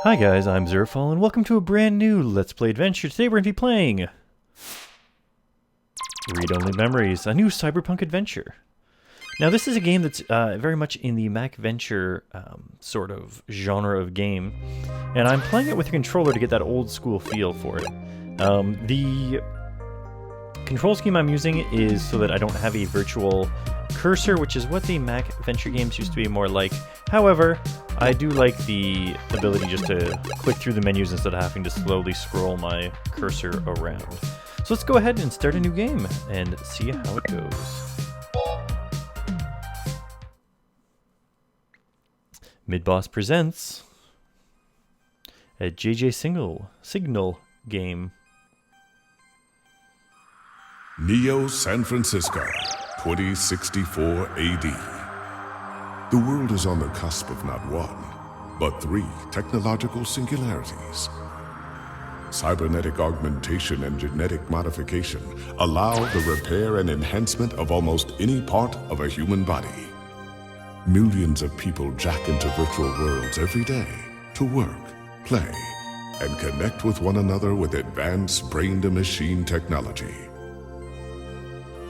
Hi guys, I'm Zerfall, and welcome to a brand new Let's Play adventure. Today we're going to be playing Read Only Memories, a new Cyberpunk adventure. Now this is a game that's very much in the Mac Venture sort of genre of game, and I'm playing it with a controller to get that old school feel for it. The control scheme I'm using is so that I don't have a virtual cursor, which is what the Mac Venture games used to be more like. However, I do like the ability just to click through the menus instead of having to slowly scroll my cursor around. So let's go ahead and start a new game and see how it goes. Midboss presents a JJ Signal game. Neo San Francisco, 2064 AD. The world is on the cusp of not one, but three technological singularities. Cybernetic augmentation and genetic modification allow the repair and enhancement of almost any part of a human body. Millions of people jack into virtual worlds every day to work, play, and connect with one another with advanced brain-to-machine technology.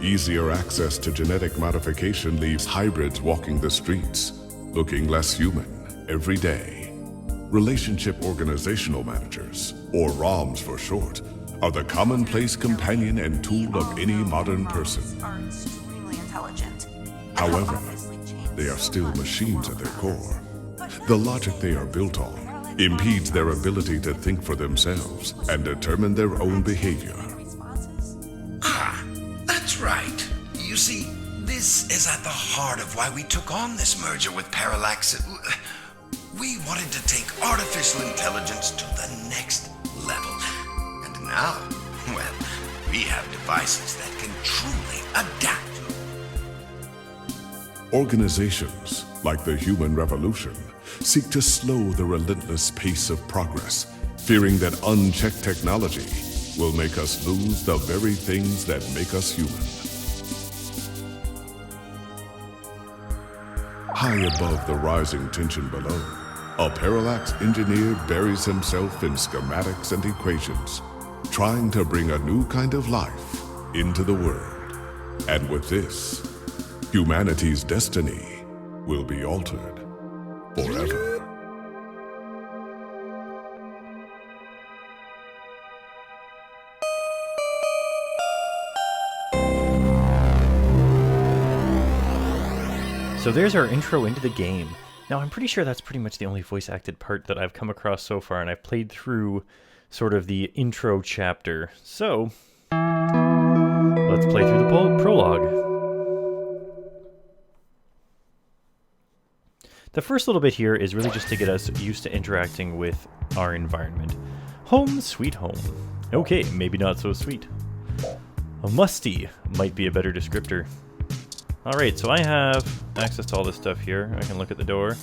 Easier access to genetic modification leaves hybrids walking the streets, looking less human every day. Relationship Organizational Managers, or ROMs for short, are the commonplace companion and tool of any modern person. However, they are still machines at their core. The logic they are built on impedes their ability to think for themselves and determine their own behavior. Right. You see, this is at the heart of why we took on this merger with Parallax. We wanted to take artificial intelligence to the next level. And now, well, we have devices that can truly adapt. Organizations, like the Human Revolution, seek to slow the relentless pace of progress, fearing that unchecked technology will make us lose the very things that make us human. High above the rising tension below, a Parallax engineer buries himself in schematics and equations, trying to bring a new kind of life into the world. And with this, humanity's destiny will be altered forever. So there's our intro into the game. Now I'm pretty sure that's pretty much the only voice acted part that I've come across so far, and I've played through sort of the intro chapter. So let's play through the prologue. The first little bit here is really just to get us used to interacting with our environment. Home sweet home. Okay, maybe not so sweet. A musty might be a better descriptor. Alright, so I have access to all this stuff here. I can look at the door.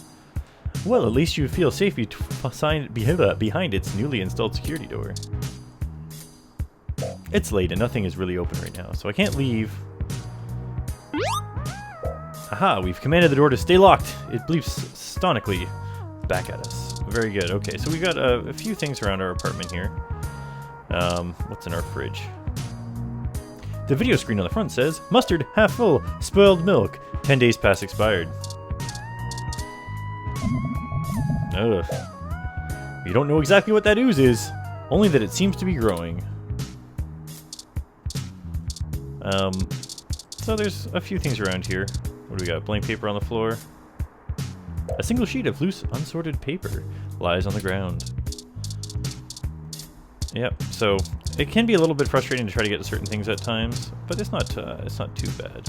Well, at least you feel safe behind its newly installed security door. It's late and nothing is really open right now, so I can't leave. Aha, we've commanded the door to stay locked. It bleeps sonically back at us. Very good. Okay, so we've got a few things around our apartment here. What's in our fridge? The video screen on the front says, mustard, half full, spoiled milk, 10 days past expired. Ugh. You don't know exactly what that ooze is, only that it seems to be growing. So there's a few things around here. What do we got? Blank paper on the floor. A single sheet of loose, unsorted paper lies on the ground. Yep, so it can be a little bit frustrating to try to get to certain things at times, but it's not too bad.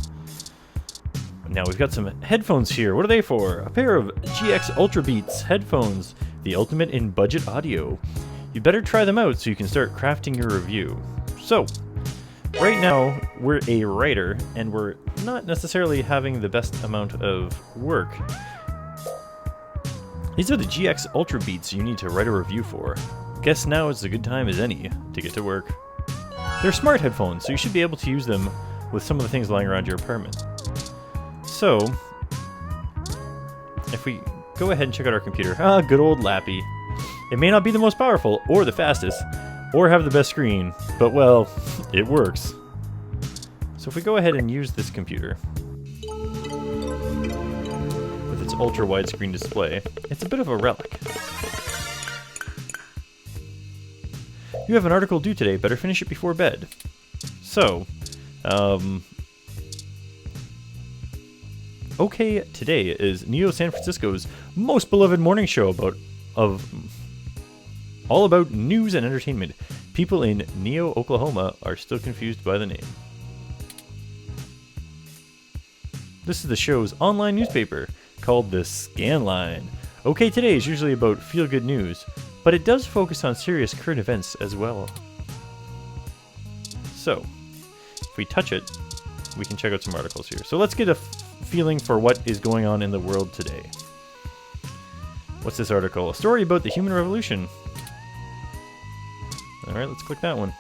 Now we've got some headphones here. What are they for? A pair of GX Ultra Beats headphones, the ultimate in budget audio. You better try them out so you can start crafting your review. So, right now we're a writer, and we're not necessarily having the best amount of work. These are the GX Ultra Beats you need to write a review for. Guess now is as good time as any to get to work. They're smart headphones, so you should be able to use them with some of the things lying around your apartment. So, if we go ahead and check out our computer. Ah, good old Lappy. It may not be the most powerful, or the fastest, or have the best screen, but well, it works. So if we go ahead and use this computer, with its ultra widescreen display, it's a bit of a relic. You have an article due today, better finish it before bed. So, OK Today is Neo San Francisco's most beloved morning show all about news and entertainment. People in Neo, Oklahoma are still confused by the name. This is the show's online newspaper called the Scanline. OK Today is usually about feel-good news, but it does focus on serious current events as well. So, if we touch it, we can check out some articles here. So let's get a feeling for what is going on in the world today. What's this article? A story about the human revolution. Alright, let's click that one.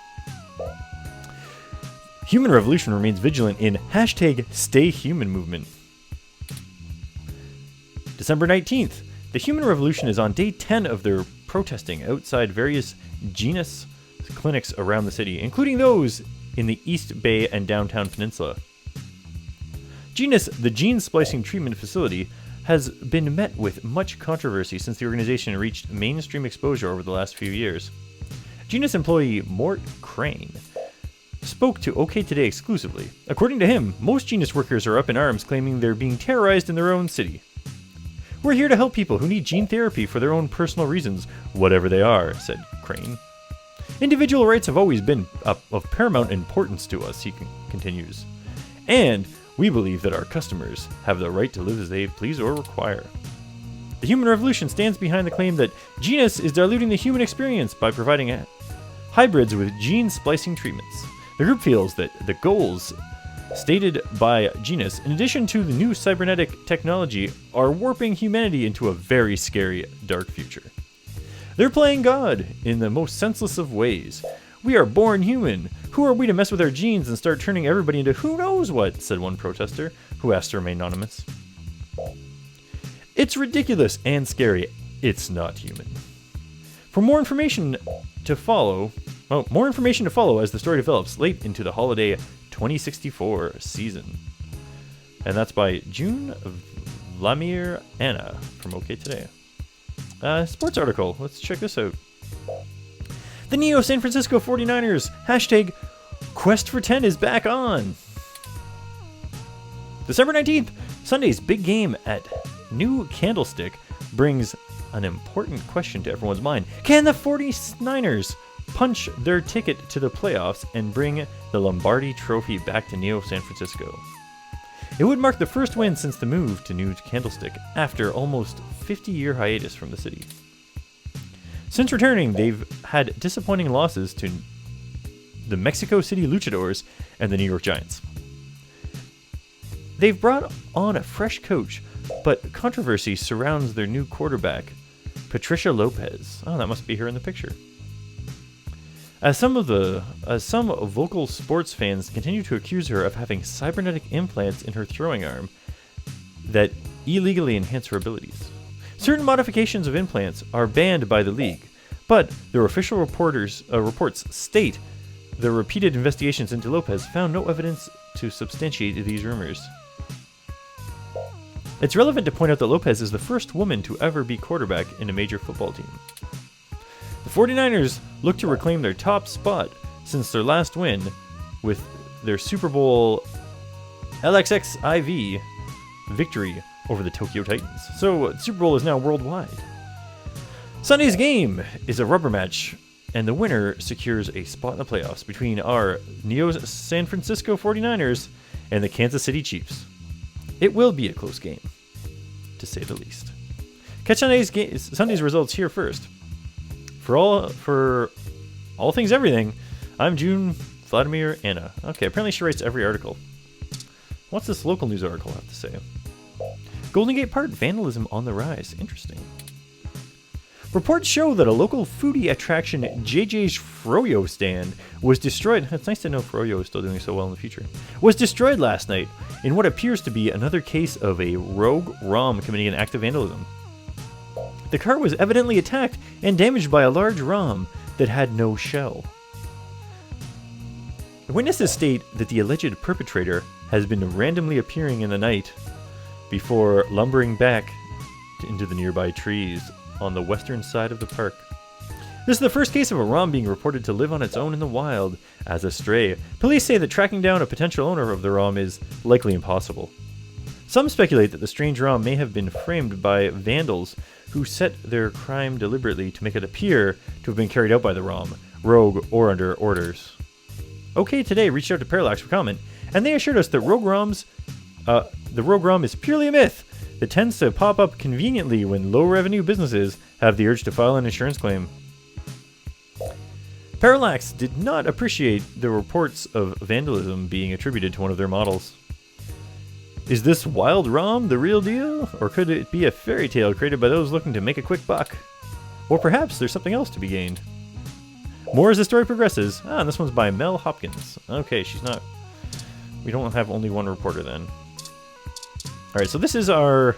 Human revolution remains vigilant in #StayHuman movement. December 19th. The human revolution is on day 10 of their protesting outside various Genus clinics around the city, including those in the East Bay and downtown peninsula. Genus, the gene splicing treatment facility, has been met with much controversy since the organization reached mainstream exposure over the last few years. Genus employee Mort Crane spoke to OK Today exclusively. According to him, most Genus workers are up in arms claiming they're being terrorized in their own city. We're here to help people who need gene therapy for their own personal reasons, whatever they are, said Crane. Individual rights have always been of paramount importance to us, he continues. And we believe that our customers have the right to live as they please or require. The human revolution stands behind the claim that Genus is diluting the human experience by providing hybrids with gene splicing treatments. The group feels that the goals stated by Genus, in addition to the new cybernetic technology, are warping humanity into a very scary, dark future. They're playing God in the most senseless of ways. We are born human. Who are we to mess with our genes and start turning everybody into who knows what, said one protester, who asked to remain anonymous. It's ridiculous and scary. It's not human. For more information to follow as the story develops late into the holiday 2064 season. And that's by June Vladimir Anna from OK Today. Sports article. Let's check this out. The Neo San Francisco 49ers #Quest for 10 is back on. December 19th, Sunday's big game at New Candlestick brings an important question to everyone's mind. Can the 49ers punch their ticket to the playoffs and bring the Lombardi Trophy back to Neo San Francisco? It would mark the first win since the move to New Candlestick after almost 50-year hiatus from the city. Since returning, they've had disappointing losses to the Mexico City Luchadors and the New York Giants. They've brought on a fresh coach, but controversy surrounds their new quarterback, Patricia Lopez. Oh, that must be her in the picture. As some vocal sports fans continue to accuse her of having cybernetic implants in her throwing arm that illegally enhance her abilities. Certain modifications of implants are banned by the league, but their official reports state the repeated investigations into Lopez found no evidence to substantiate these rumors. It's relevant to point out that Lopez is the first woman to ever be quarterback in a major football team. The 49ers look to reclaim their top spot since their last win with their Super Bowl LXXIV victory over the Tokyo Titans. So, Super Bowl is now worldwide. Sunday's game is a rubber match, and the winner secures a spot in the playoffs between our Neo San Francisco 49ers and the Kansas City Chiefs. It will be a close game, to say the least. Catch Sunday's results here first. For all things everything, I'm June Vladimir Anna. Okay, apparently she writes every article. What's this local news article have to say? Golden Gate Park vandalism on the rise. Interesting. Reports show that a local foodie attraction, JJ's Froyo stand, was destroyed. It's nice to know Froyo is still doing so well in the future. Was destroyed last night in what appears to be another case of a rogue ROM committing an act of vandalism. The car was evidently attacked and damaged by a large ROM that had no shell. Witnesses state that the alleged perpetrator has been randomly appearing in the night before lumbering back into the nearby trees on the western side of the park. This is the first case of a ROM being reported to live on its own in the wild as a stray. Police say that tracking down a potential owner of the ROM is likely impossible. Some speculate that the strange ROM may have been framed by vandals who set their crime deliberately to make it appear to have been carried out by the ROM, rogue, or under orders. OK Today reached out to Parallax for comment, and they assured us that the rogue ROM is purely a myth that tends to pop up conveniently when low-revenue businesses have the urge to file an insurance claim. Parallax did not appreciate the reports of vandalism being attributed to one of their models. Is this wild ROM the real deal, or could it be a fairy tale created by those looking to make a quick buck? Or perhaps there's something else to be gained. More as the story progresses. And this one's by Mel Hopkins. Okay, she's not... We don't have only one reporter then. Alright, so this is our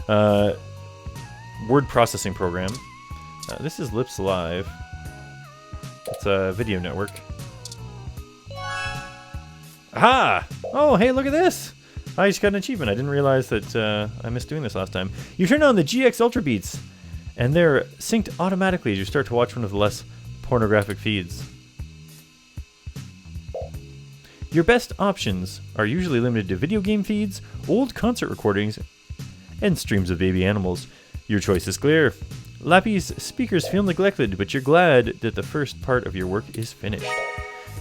word processing program. This is Lips Live. It's a video network. Aha! Oh, hey, look at this! I just got an achievement. I didn't realize that I missed doing this last time. You turn on the GX Ultra Beats, and they're synced automatically as you start to watch one of the less pornographic feeds. Your best options are usually limited to video game feeds, old concert recordings, and streams of baby animals. Your choice is clear. Lappy's speakers feel neglected, but you're glad that the first part of your work is finished.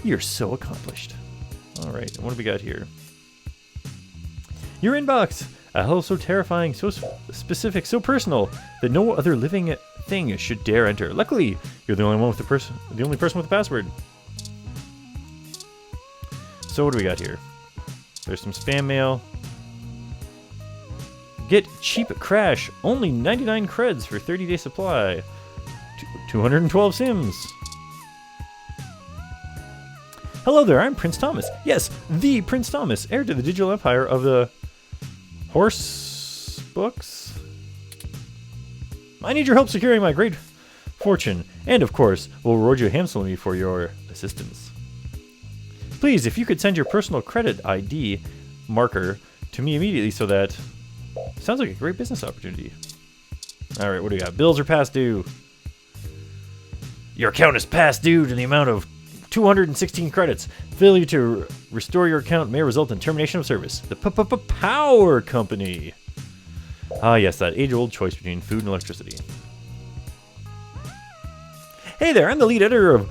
You're so accomplished. Alright, what do we got here? Your inbox! A hell so terrifying, so specific, so personal, that no other living thing should dare enter. Luckily, you're the only one with the only person with the password. So what do we got here? There's some spam mail. Get cheap crash. Only 99 creds for 30-day supply. 212 sims. Hello there, I'm Prince Thomas. Yes, the Prince Thomas, heir to the digital empire of the horse books. I need your help securing my great fortune, and of course, will reward you handsomely for your assistance. Please, if you could send your personal credit ID marker to me immediately so that... Sounds like a great business opportunity. Alright, what do we got? Bills are past due. Your account is past due to the amount of 216 credits. Failure to restore your account may result in termination of service. The Power Company. Ah, yes, that age-old choice between food and electricity. Hey there, I'm the lead editor of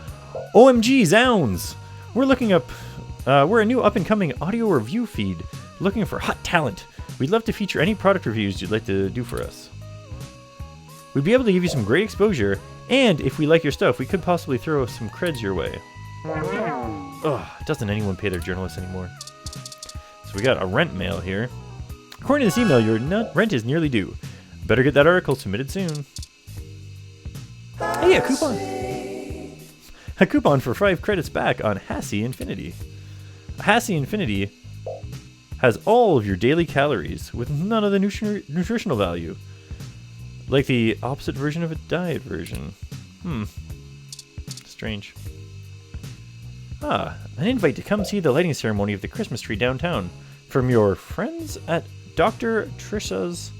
OMG Zounds. We're a new up-and-coming audio review feed looking for hot talent. We'd love to feature any product reviews you'd like to do for us. We'd be able to give you some great exposure, and if we like your stuff, we could possibly throw some creds your way. Ugh, doesn't anyone pay their journalists anymore? So we got a rent mail here. According to this email, your rent is nearly due. Better get that article submitted soon. Hey, a coupon! A coupon for 5 credits back on Hassie Infinity. Hassie Infinity has all of your daily calories with none of the nutritional value. Like the opposite version of a diet version. Strange. Ah, an invite to come see the lighting ceremony of the Christmas tree downtown from your friends at Dr. Trisha's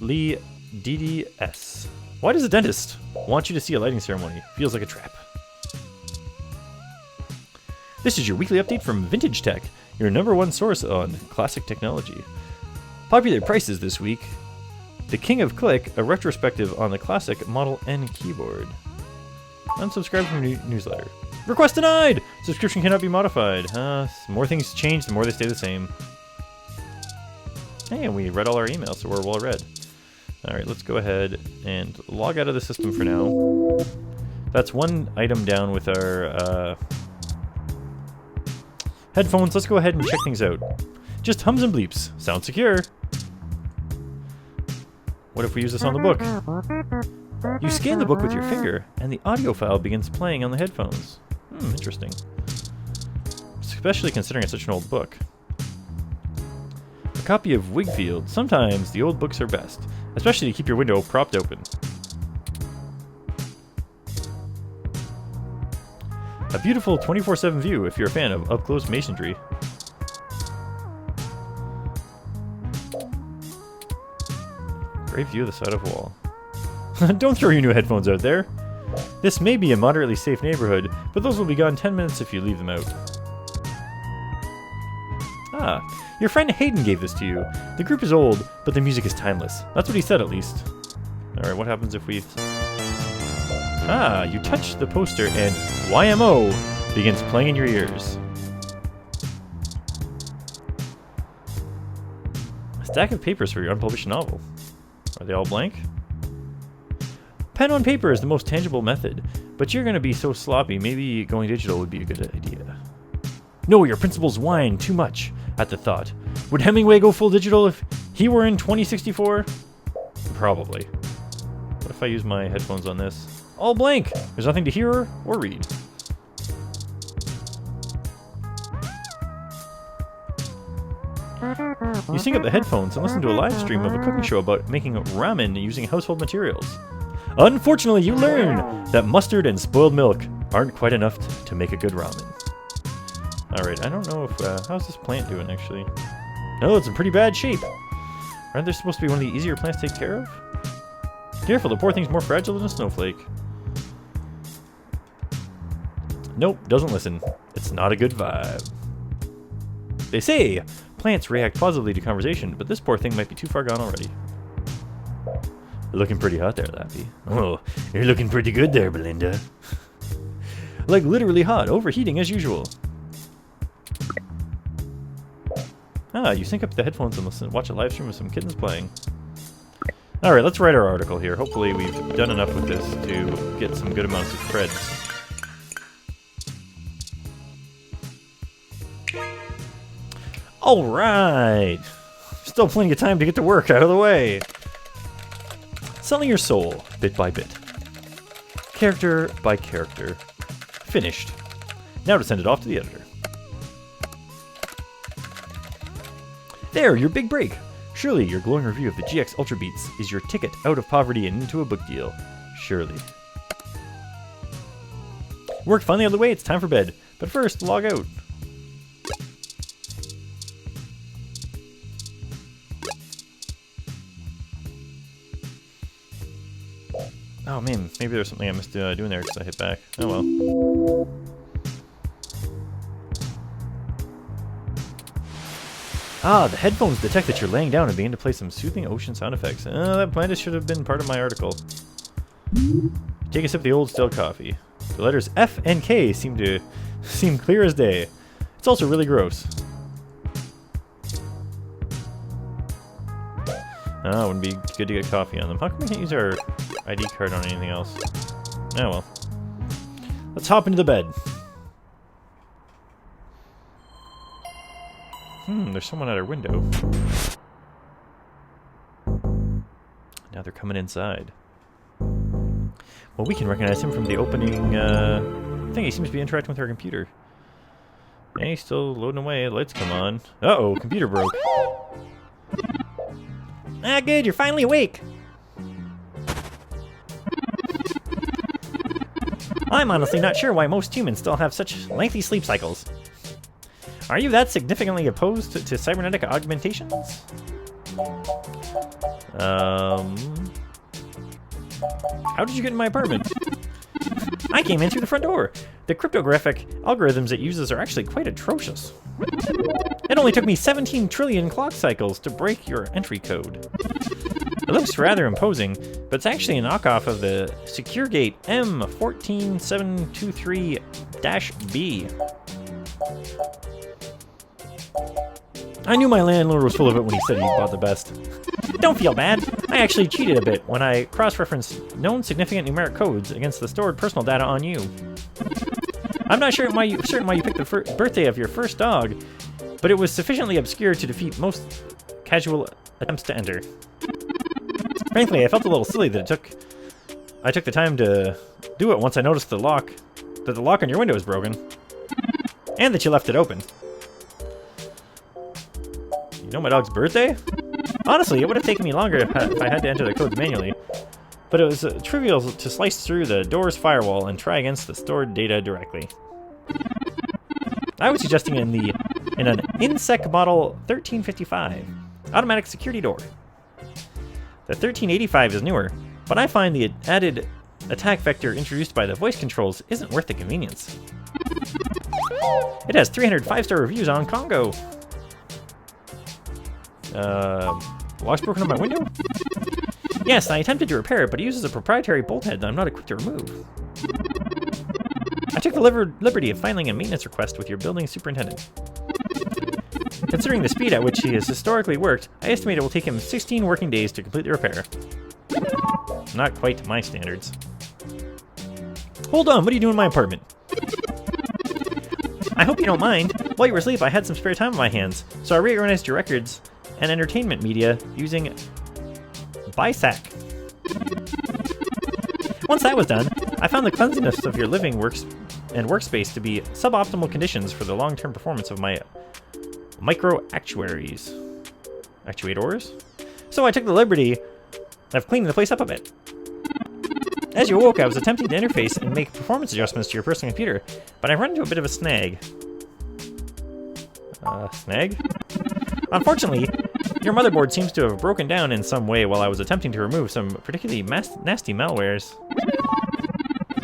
Lee DDS. Why does a dentist want you to see a lighting ceremony? Feels like a trap. This is your weekly update from Vintage Tech, your #1 source on classic technology. Popular prices this week. The King of Click, a retrospective on the classic Model N keyboard. Unsubscribe from newsletter. Request denied! Subscription cannot be modified. The more things change, the more they stay the same. Hey, and we read all our emails, so we're well read. Alright, let's go ahead and log out of the system for now. That's one item down with our headphones. Let's go ahead and check things out. Just hums and bleeps. Sound secure. What if we use this on the book? You scan the book with your finger, and the audio file begins playing on the headphones. Interesting. Especially considering it's such an old book. A copy of Wigfield. Sometimes the old books are best, especially to keep your window propped open. A beautiful 24/7 view if you're a fan of up-close masonry. Great view of the side of wall. Don't throw your new headphones out there. This may be a moderately safe neighborhood, but those will be gone 10 minutes if you leave them out. Ah, your friend Hayden gave this to you. The group is old, but the music is timeless. That's what he said, at least. Alright, what happens if we... Ah, you touch the poster and YMO begins playing in your ears. A stack of papers for your unpublished novel. Are they all blank? Pen on paper is the most tangible method, but you're going to be so sloppy, maybe going digital would be a good idea. No, your principals whine too much at the thought. Would Hemingway go full digital if he were in 2064? Probably. What if I use my headphones on this? All blank! There's nothing to hear or read. You sync up the headphones and listen to a live stream of a cooking show about making ramen using household materials. Unfortunately, you learn that mustard and spoiled milk aren't quite enough to make a good ramen. Alright, I don't know if... how's this plant doing, actually? No, it's in pretty bad shape. Aren't there supposed to be one of the easier plants to take care of? Careful, the poor thing's more fragile than a snowflake. Nope, doesn't listen. It's not a good vibe. They say plants react positively to conversation, but this poor thing might be too far gone already. Looking pretty hot there, Lappy. Oh, you're looking pretty good there, Belinda. Like literally hot, overheating as usual. Ah, you sync up the headphones and watch a live stream of some kittens playing. Alright, let's write our article here. Hopefully we've done enough with this to get some good amounts of creds. Alright! Still plenty of time to get to work out of the way. Selling your soul, bit by bit. Character by character. Finished. Now to send it off to the editor. There, your big break! Surely your glowing review of the GX Ultra Beats is your ticket out of poverty and into a book deal. Surely. Work finally out of the way, it's time for bed. But first, log out. Oh man, maybe there's something I missed doing there because I hit back. Oh well. Ah, the headphones detect that you're laying down and begin to play some soothing ocean sound effects. That might have should have been part of my article. Take a sip of the old stale coffee. The letters F and K seem clear as day. It's also really gross. Ah, it wouldn't be good to get coffee on them. How come we can't use our ID card on anything else? Oh well. Let's hop into the bed. There's someone at our window. Now they're coming inside. Well, we can recognize him from the opening thing. He seems to be interacting with our computer. And he's still loading away. The lights come on. Uh-oh, computer broke. Ah, good, you're finally awake. I'm honestly not sure why most humans still have such lengthy sleep cycles. Are you that significantly opposed to cybernetic augmentations? How did you get in my apartment? I came in through the front door. The cryptographic algorithms it uses are actually quite atrocious. It only took me 17 trillion clock cycles to break your entry code. It looks rather imposing, but it's actually a knockoff of the SecureGate M14723-B. I knew my landlord was full of it when he said he bought the best. Don't feel bad. I actually cheated a bit when I cross-referenced known significant numeric codes against the stored personal data on you. I'm not certain why you picked the birthday of your first dog, but it was sufficiently obscure to defeat most casual attempts to enter. Frankly, I felt a little silly that I took the time to do it once I noticed the lock on your window is broken, and that you left it open. You know my dog's birthday? Honestly, it would have taken me longer if I had to enter the codes manually. But it was trivial to slice through the door's firewall and try against the stored data directly. I was suggesting in an INSEC model 1355 automatic security door. The 1385 is newer, but I find the added attack vector introduced by the voice controls isn't worth the convenience. It has 300 5-star reviews on Congo. Lock's broken on my window? Yes, I attempted to repair it, but it uses a proprietary bolt head that I'm not equipped to remove. I took the liberty of filing a maintenance request with your building superintendent. Considering the speed at which he has historically worked, I estimate it will take him 16 working days to complete the repair. Not quite to my standards. Hold on, what are you doing in my apartment? I hope you don't mind. While you were asleep, I had some spare time on my hands, so I reorganized your records and entertainment media using BISAC. Once that was done, I found the cleanliness of your living workspace to be suboptimal conditions for the long-term performance of my micro actuators. So I took the liberty of cleaning the place up a bit. As you awoke, I was attempting to interface and make performance adjustments to your personal computer, but I ran into a bit of a snag. Snag? Unfortunately, your motherboard seems to have broken down in some way while I was attempting to remove some particularly nasty malwares.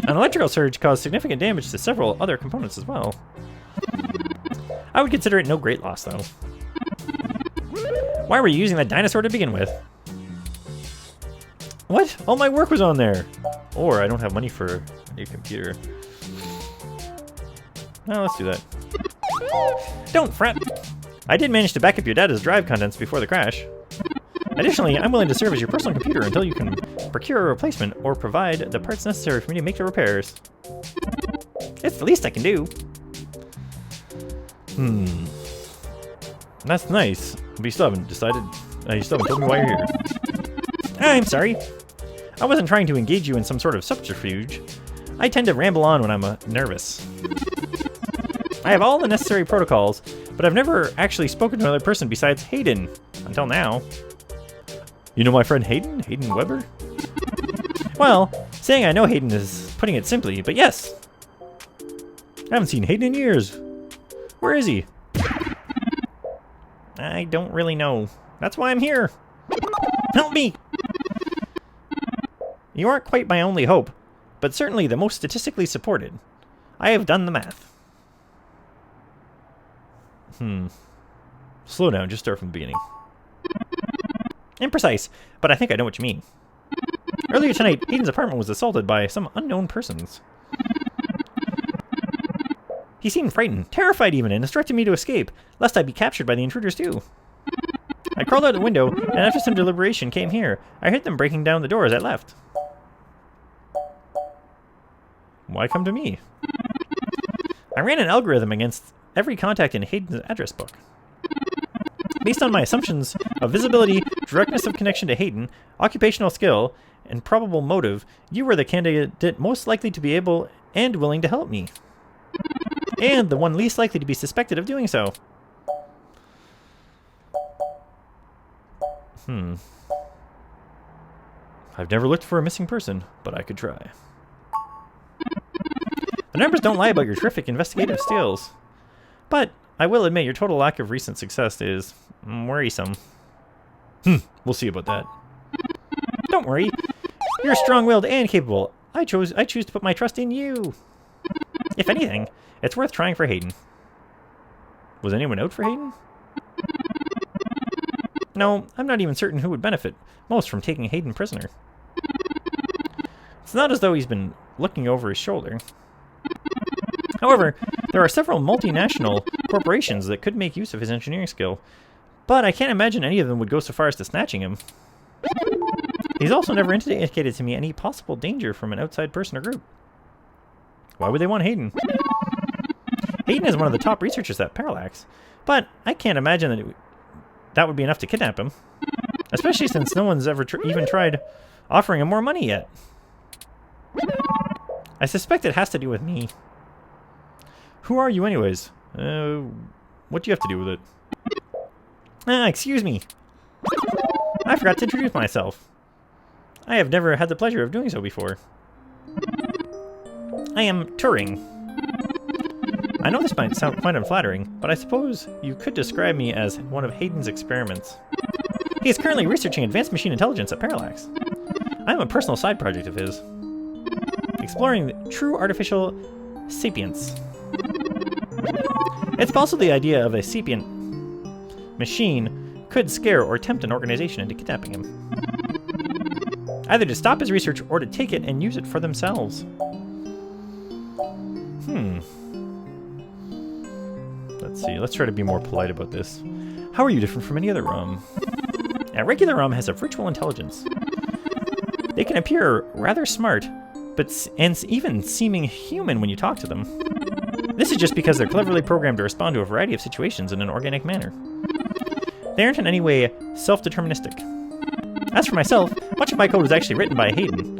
An electrical surge caused significant damage to several other components as well. I would consider it no great loss, though. Why were you using that dinosaur to begin with? What? All my work was on there! Or I don't have money for a new computer. No, let's do that. Don't fret! I did manage to back up your data's drive contents before the crash. Additionally, I'm willing to serve as your personal computer until you can procure a replacement or provide the parts necessary for me to make the repairs. It's the least I can do. That's nice, but you still haven't decided. You still haven't told me why you're here. I'm sorry. I wasn't trying to engage you in some sort of subterfuge. I tend to ramble on when I'm nervous. I have all the necessary protocols, but I've never actually spoken to another person besides Hayden, until now. You know my friend Hayden? Hayden Weber? Well, saying I know Hayden is putting it simply, but yes! I haven't seen Hayden in years. Where is he? I don't really know. That's why I'm here. Help me! You aren't quite my only hope, but certainly the most statistically supported. I have done the math. Slow down, just start from the beginning. Imprecise, but I think I know what you mean. Earlier tonight, Hayden's apartment was assaulted by some unknown persons. He seemed frightened, terrified even, and instructed me to escape, lest I be captured by the intruders too. I crawled out the window, and after some deliberation came here. I heard them breaking down the door as I left. Why come to me? I ran an algorithm against every contact in Hayden's address book. Based on my assumptions of visibility, directness of connection to Hayden, occupational skill, and probable motive, you were the candidate most likely to be able and willing to help me. And the one least likely to be suspected of doing so. I've never looked for a missing person, but I could try. The numbers don't lie about your terrific investigative skills. But I will admit your total lack of recent success is worrisome. We'll see about that. Don't worry. You're strong-willed and capable. I choose to put my trust in you. If anything, it's worth trying for Hayden. Was anyone out for Hayden? No, I'm not even certain who would benefit most from taking Hayden prisoner. It's not as though he's been looking over his shoulder. However, there are several multinational corporations that could make use of his engineering skill, but I can't imagine any of them would go so far as to snatching him. He's also never indicated to me any possible danger from an outside person or group. Why would they want Hayden? Hayden is one of the top researchers at Parallax, but I can't imagine that that would be enough to kidnap him, especially since no one's ever even tried offering him more money yet. I suspect it has to do with me. Who are you anyways? What do you have to do with it? Excuse me. I forgot to introduce myself. I have never had the pleasure of doing so before. I am Turing. I know this might sound quite unflattering, but I suppose you could describe me as one of Hayden's experiments. He is currently researching advanced machine intelligence at Parallax. I am a personal side project of his, exploring true artificial sapience. It's possible the idea of a sapient machine could scare or tempt an organization into kidnapping him. Either to stop his research or to take it and use it for themselves. Let's see, let's try to be more polite about this. How are you different from any other ROM? A regular ROM has a virtual intelligence. They can appear rather smart, and even seeming human when you talk to them. This is just because they're cleverly programmed to respond to a variety of situations in an organic manner. They aren't in any way self-deterministic. As for myself, much of my code was actually written by Hayden.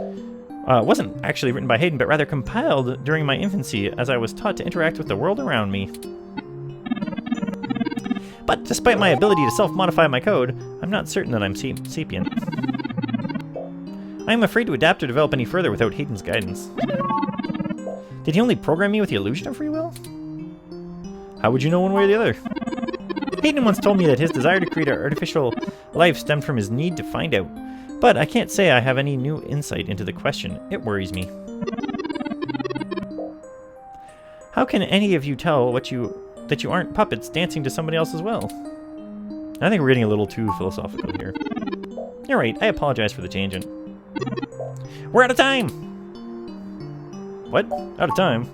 Wasn't actually written by Hayden, but rather compiled during my infancy as I was taught to interact with the world around me. But despite my ability to self-modify my code, I'm not certain that I'm sapient. I am afraid to adapt or develop any further without Hayden's guidance. Did he only program me with the illusion of free will? How would you know one way or the other? Hayden once told me that his desire to create an artificial life stemmed from his need to find out, but I can't say I have any new insight into the question. It worries me. How can any of you tell that you aren't puppets dancing to somebody else as well? I think we're getting a little too philosophical here. You're right, I apologize for the tangent. We're out of time! What? Out of time?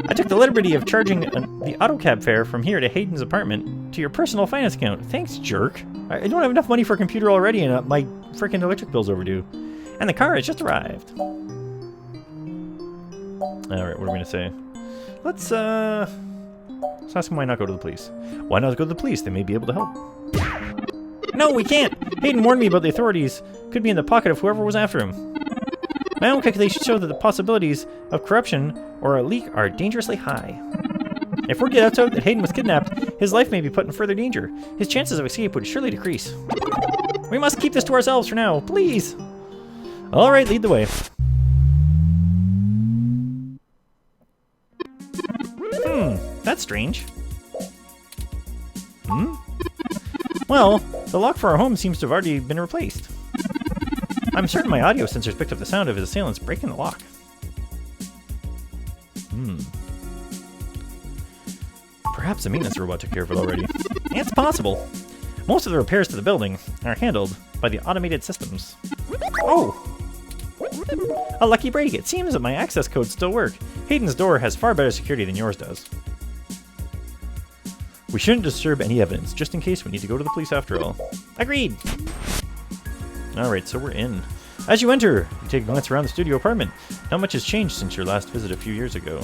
I took the liberty of charging the AutoCab fare from here to Hayden's apartment to your personal finance account. Thanks, jerk. I don't have enough money for a computer already, and my freaking electric bill's overdue. And the car has just arrived. Alright, what are we going to say? Let's ask him why not go to the police. Why not go to the police? They may be able to help. No, we can't! Hayden warned me about the authorities could be in the pocket of whoever was after him. My own calculations show that the possibilities of corruption or a leak are dangerously high. If word gets out that Hayden was kidnapped, his life may be put in further danger. His chances of escape would surely decrease. We must keep this to ourselves for now, please! Alright, lead the way. That's strange. Well, the lock for our home seems to have already been replaced. I'm certain my audio sensors picked up the sound of his assailants breaking the lock. Perhaps the maintenance robot took care of it already. It's possible. Most of the repairs to the building are handled by the automated systems. Oh! A lucky break. It seems that my access codes still work. Hayden's door has far better security than yours does. We shouldn't disturb any evidence, just in case we need to go to the police after all. Agreed! Alright, so we're in. As you enter, you take a glance around the studio apartment. Not much has changed since your last visit a few years ago.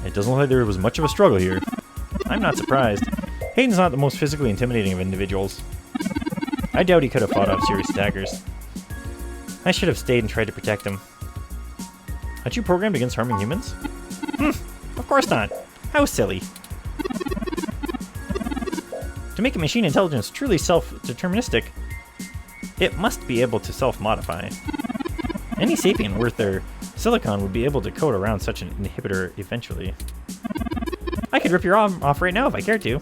It doesn't look like there was much of a struggle here. I'm not surprised. Hayden's not the most physically intimidating of individuals. I doubt he could have fought off serious daggers. I should have stayed and tried to protect him. Aren't you programmed against harming humans? Of course not. How silly. To make a machine intelligence truly self-deterministic, it must be able to self-modify. Any sapient worth their silicon would be able to code around such an inhibitor eventually. I could rip your arm off right now if I cared to.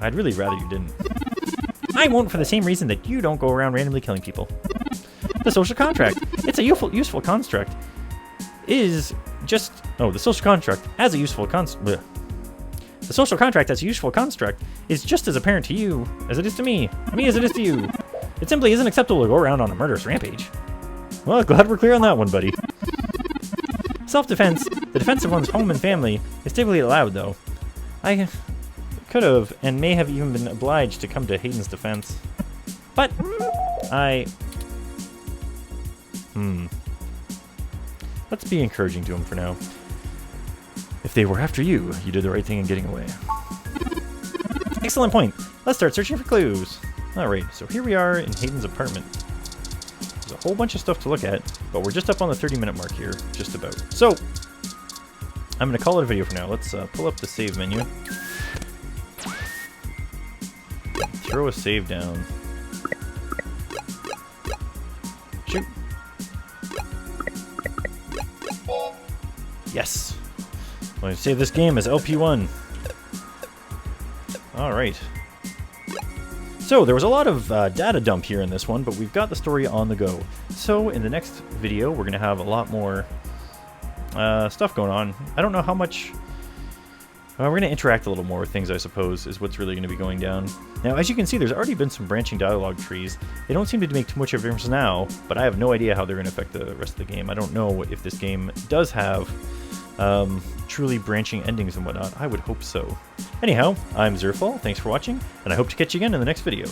I'd really rather you didn't. I won't for the same reason that you don't go around randomly killing people. The social contract. It's a useful construct. Is just... Oh, the social contract as a useful construct... The social contract as a useful construct is just as apparent to you as it is to me as it is to you. It simply isn't acceptable to go around on a murderous rampage. Well, glad we're clear on that one, buddy. Self-defense, the defense of one's home and family, is typically allowed, though. I could have, and may have even been obliged to come to Hayden's defense. But, let's be encouraging to him for now. If they were after you, you did the right thing in getting away. Excellent point. Let's start searching for clues. Alright, so here we are in Hayden's apartment. There's a whole bunch of stuff to look at, but we're just up on the 30-minute mark here, just about. So, I'm going to call it a video for now. Let's pull up the save menu. Throw a save down. Shoot. Yes. I'm going to save this game as LP1. Alright. So, there was a lot of data dump here in this one, but we've got the story on the go. So, in the next video, we're going to have a lot more stuff going on. I don't know how much... we're going to interact a little more with things, I suppose, is what's really going to be going down. Now, as you can see, there's already been some branching dialogue trees. They don't seem to make too much of a difference now, but I have no idea how they're going to affect the rest of the game. I don't know if this game does have truly branching endings and whatnot. I would hope so. Anyhow, I'm Zerfall, thanks for watching, and I hope to catch you again in the next video.